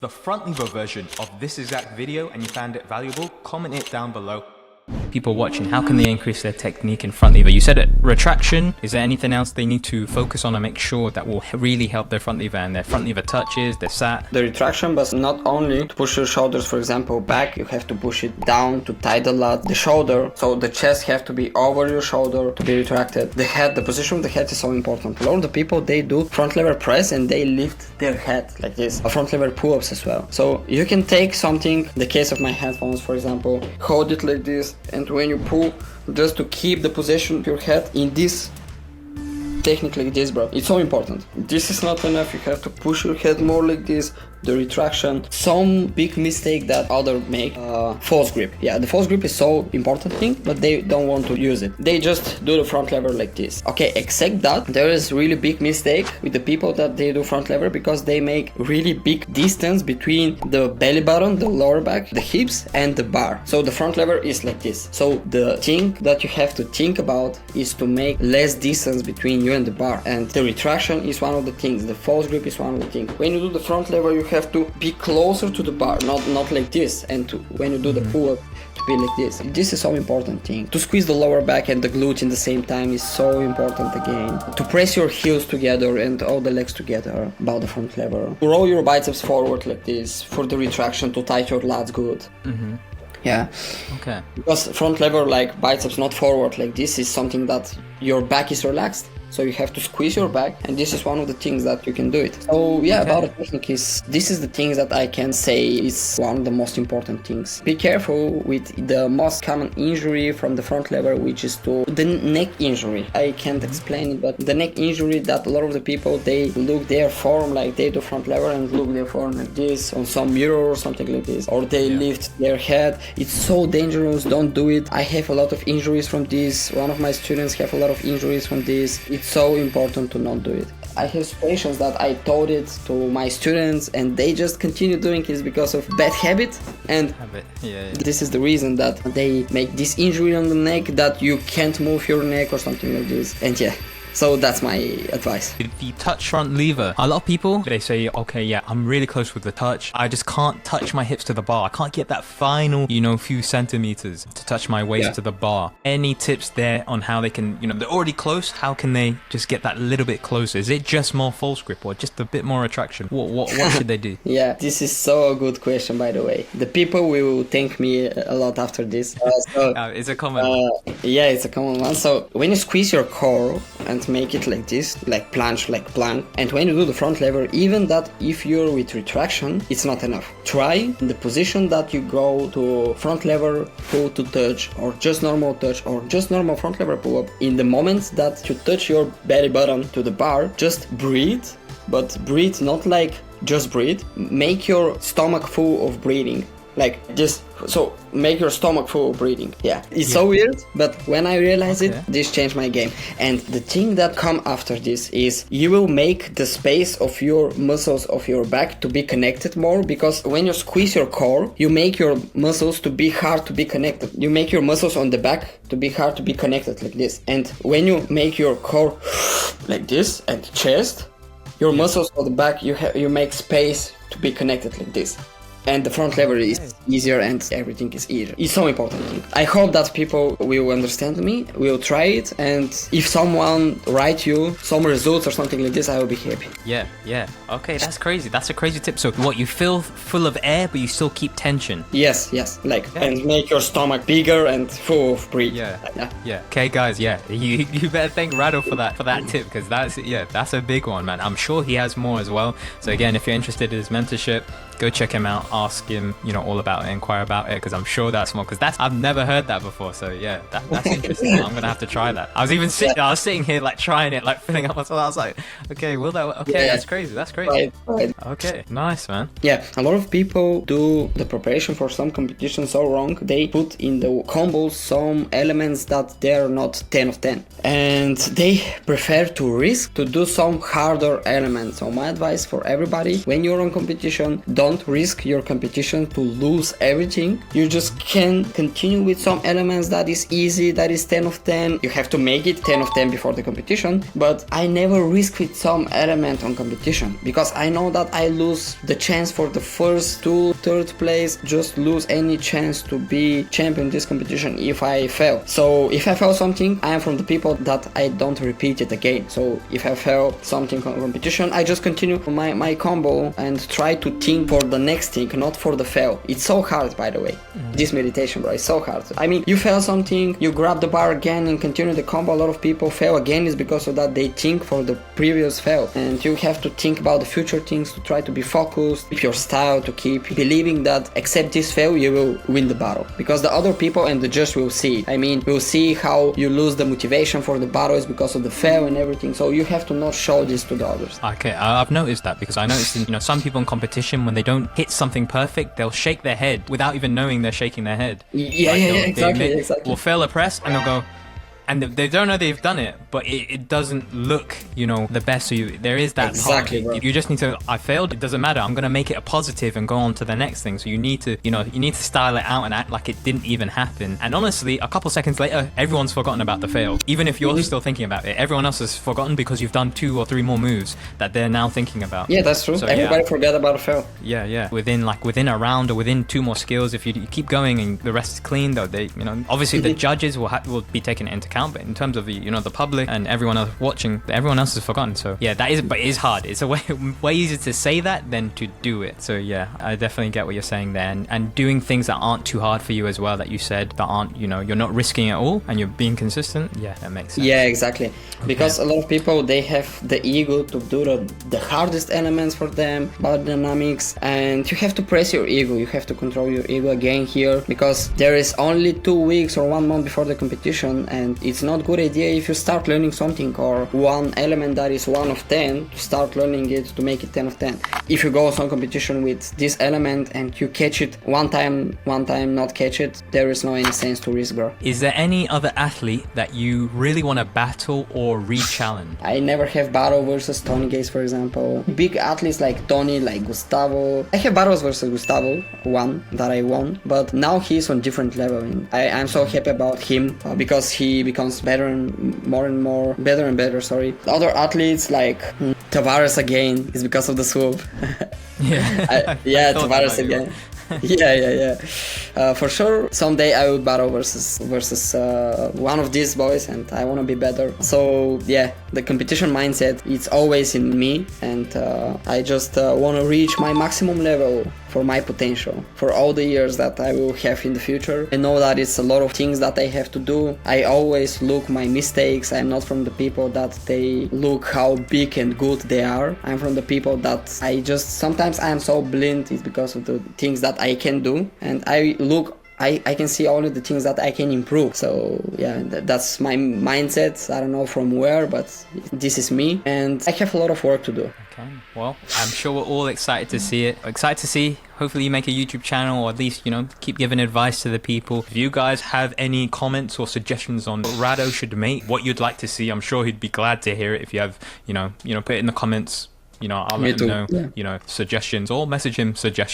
the front lever version of this exact video and you found it valuable, comment it down below. People watching, how can they increase their technique in front lever? You said it, retraction. Is there anything else they need to focus on and make sure that will really help their front lever and their front lever touches, their sat? The retraction, but not only to push your shoulders, for example, back, you have to push it down to tie the lat, the shoulder, so the chest have to be over your shoulder to be retracted. The head, the position of the head is so important. A lot of the people, they do front lever press and they lift their head like this, front lever pull-ups as well. So you can take something, the case of my headphones, for example, hold it like this, and when you pull, just to keep the position of your head in this technique like this, bro. It's so important. This is not enough, you have to push your head more like this, the retraction. Some big mistake that others make, false grip. Yeah, the false grip is so important thing, but they don't want to use it. They just do the front lever like this. Okay, except that, there is really big mistake with the people that they do front lever because they make really big distance between the belly button, the lower back, the hips, and the bar. So the front lever is like this. So the thing that you have to think about is to make less distance between you and the bar. And the retraction is one of the things. The false grip is one of the things. When you do the front lever, you have to be closer to the bar, not like this, and when you do the pull-up, to be like this. This is so important thing. To squeeze the lower back and the glute in the same time is so important again. To press your heels together and all the legs together about the front lever. To roll your biceps forward like this for the retraction, to tight your lats good. Yeah. Okay. Because front lever, like biceps not forward like this, is something that your back is relaxed. So you have to squeeze your back, and this is one of the things that you can do it. So yeah, about the technique is, this is the things that I can say is one of the most important things. Be careful with the most common injury from the front lever, which is to the neck injury. I can't explain it, but the neck injury that a lot of the people, they look their form like they do front lever and look their form like this on some mirror or something like this, or they lift their head. It's so dangerous, don't do it. I have a lot of injuries from this. One of my students have a lot of injuries from this. It's so important to not do it. I have situations that I taught it to my students and they just continue doing it because of bad habit, and this is the reason that they make this injury on the neck, that you can't move your neck or something like this. And yeah, so that's my advice. The touch front lever. A lot of people, they say, okay, yeah, I'm really close with the touch. I just can't touch my hips to the bar. I can't get that final, few centimeters to touch my waist to the bar. Any tips there on how they can, they're already close. How can they just get that little bit closer? Is it just more false grip or just a bit more attraction? What should they do? Yeah, this is so a good question, by the way. The people will thank me a lot after this. It's a common one. Yeah, it's a common one. So when you squeeze your core and make it like this, like planche, like plank, and when you do the front lever, even that if you're with retraction, it's not enough. Try the position that you go to front lever pull to touch, or just normal touch, or just normal front lever pull up. In the moment that you touch your belly button to the bar, just breathe, but breathe not like just breathe. Make your stomach full of breathing. Like this, so make your stomach full of breathing. Yeah, it's so weird, but when I realized it, this changed my game. And the thing that come after this is you will make the space of your muscles of your back to be connected more, because when you squeeze your core, you make your muscles to be hard to be connected. You make your muscles on the back to be hard to be connected like this. And when you make your core like this and chest, your muscles on the back, you make space to be connected like this. And the front lever is easier and everything is easier. It's so important. I hope that people will understand me, will try it, and if someone write you some results or something like this, I will be happy. Yeah. Okay, that's crazy. That's a crazy tip. So what, you feel full of air, but you still keep tension? Yes. And make your stomach bigger and full of breath. Yeah. Okay, guys, you better thank Rado for that tip, because that's a big one, man. I'm sure he has more as well. So again, if you're interested in his mentorship, go check him out, ask him, all about it, inquire about it, because I'm sure that's more, because I've never heard that before. So yeah, that's interesting. I'm gonna have to try that. I was sitting here like trying it, like filling up myself. I was like, okay, that's crazy. Right. Okay, nice, man. Yeah, a lot of people do the preparation for some competition so wrong. They put in the combos some elements that they're not 10 of 10, and they prefer to risk to do some harder elements. So my advice for everybody, when you're on competition, don't risk your your competition to lose everything. You just can continue with some elements that is easy, that is 10 of 10. You have to make it 10 of 10 before the competition, but I never risk with some element on competition because I know that I lose the chance for the first two, third place, just lose any chance to be champion in this competition if I fail. So if I fail something, I am from the people that I don't repeat it again. So if I fail something on competition, I just continue my combo and try to think for the next thing, not for the fail. It's so hard, by the way. This meditation, bro, is so hard. I mean, you fail something, you grab the bar again and continue the combo. A lot of people fail again is because of that they think for the previous fail, and you have to think about the future things, to try to be focused, keep your style, to keep believing that except this fail you will win the battle, because the other people and the judge will see it. I mean, we'll see how you lose the motivation for the battle is because of the fail and everything, so you have to not show this to the others. Okay, I've noticed that, because I noticed in, some people in competition, when they don't hit something perfect, they'll shake their head without even knowing they're shaking their head. Exactly. Will fail a press and they'll go, and they don't know they've done it, but it doesn't look, the best. So there is that exactly, part. You just need to, I failed, it doesn't matter, I'm going to make it a positive and go on to the next thing. So you need to, you need to style it out and act like it didn't even happen. And honestly, a couple seconds later, everyone's forgotten about the fail. Even if you're still thinking about it, everyone else has forgotten because you've done 2 or 3 more moves that they're now thinking about. Yeah, that's true. So, everybody forget about a fail. Yeah. Within a round or within 2 more skills, if you keep going and the rest is clean, though, they, obviously the judges will be taken into account, but in terms of the, the public and everyone else watching, everyone else has forgotten. So yeah, but it is hard. It's a way easier to say that than to do it. So yeah, I definitely get what you're saying there, and doing things that aren't too hard for you as well, that you said, that aren't, you're not risking it all and you're being consistent. Yeah, that makes sense. Yeah, exactly. Okay. Because a lot of people, they have the ego to do the hardest elements for them, body dynamics, and you have to press your ego. You have to control your ego again here, because there is only 2 weeks or 1 month before the competition, and it's not good idea if you start learning something or one element that is 1 of 10 to start learning it to make it 10 of 10. If you go on some competition with this element and you catch it one time not catch it, there is no any sense to risk, bro. Is there any other athlete that you really want to battle or re-challenge? I never have battle versus Tony Gates, for example. Big athletes like Tony, like Gustavo. I have battles versus Gustavo, one that I won, but now he's on different level, and I'm so happy about him because he becomes better and more better. Sorry. Other athletes like Tavares again is because of the swoop. Yeah, Tavares again. Yeah. For sure, someday I will battle versus one of these boys, and I want to be better. So yeah, the competition mindset, it's always in me, and I just want to reach my maximum level for my potential, for all the years that I will have in the future. I know that it's a lot of things that I have to do. I always look my mistakes. I'm not from the people that they look how big and good they are. I'm from the people that sometimes I am so blind. It's because of the things that I can do, and I can see only the things that I can improve. So yeah, that's my mindset. I don't know from where, but this is me, and I have a lot of work to do. Okay, well, I'm sure we're all excited to see it. Excited to see, hopefully you make a YouTube channel, or at least, keep giving advice to the people. If you guys have any comments or suggestions on what Rado should make, what you'd like to see, I'm sure he'd be glad to hear it. If you have, put it in the comments. I'll let him know, suggestions, or message him suggestions.